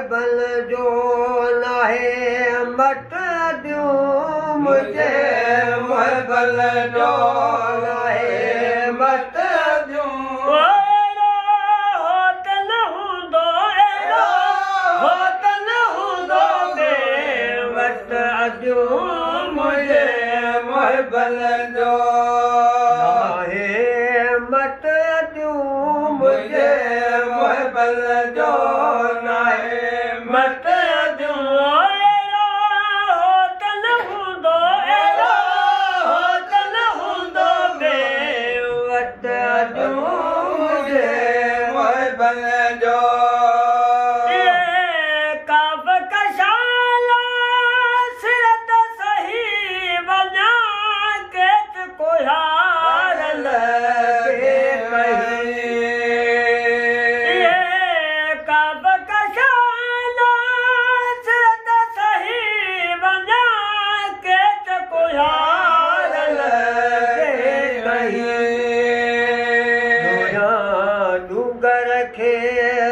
मोहबल जो नाहे मट दियूं मुझे मोहबल जो नाहे मट दियूं मुझे मोहबल जो नाहे मट दियूं मुझे मोहबल जो नाहे मट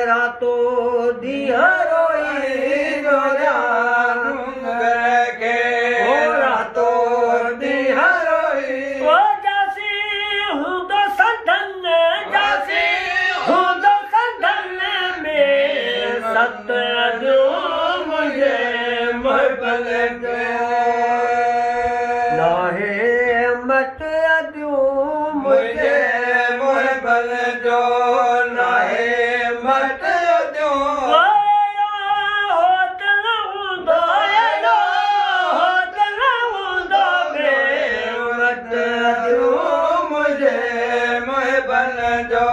रातो दिया रोई रोया डूंगर के रातो दिया रोई ओ जासी हूँ तो संधन में सत्य दो मुझे मोहबल जो नाहे मट दो मुझे मोहबल जो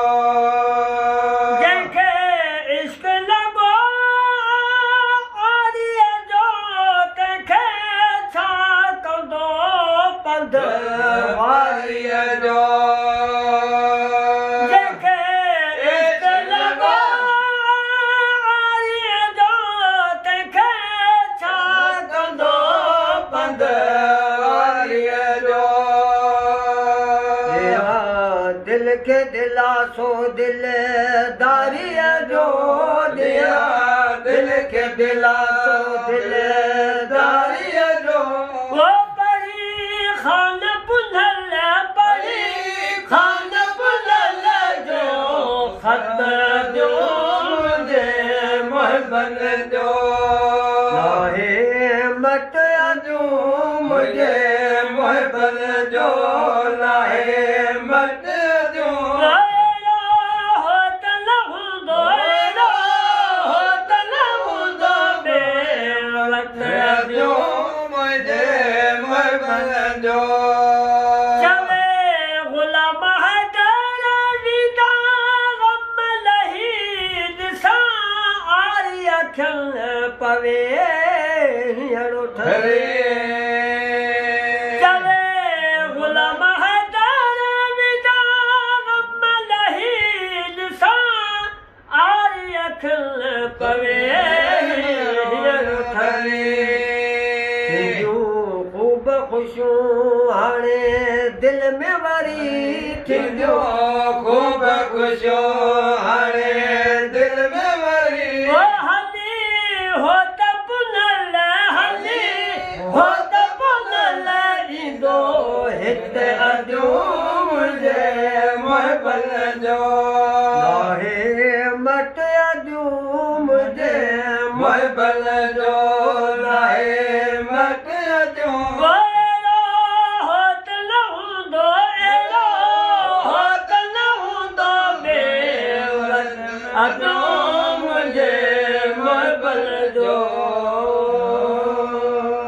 दिल के दिलासो दिलदारी जो दिया दिल के दिलासो दिलदारी जो वो परी खान पुनल जो खत जो मुझे मोहबल जो नाहे मट जो मुझे मोहबल जो नाहे मट पवे हड़ो ठरे चले गुलाम हैदर विदा गम लहीद सा आरी अखल पवे हड़ो ठरे खूब खुशू हाणे दिल में वरी थींदो खूब खुशो हाणे दिल में वरी मुझे मोहबल जो नाहे मट दूं मुझे मोहबल जो नाहे मट दूं मुझे मोहबल जो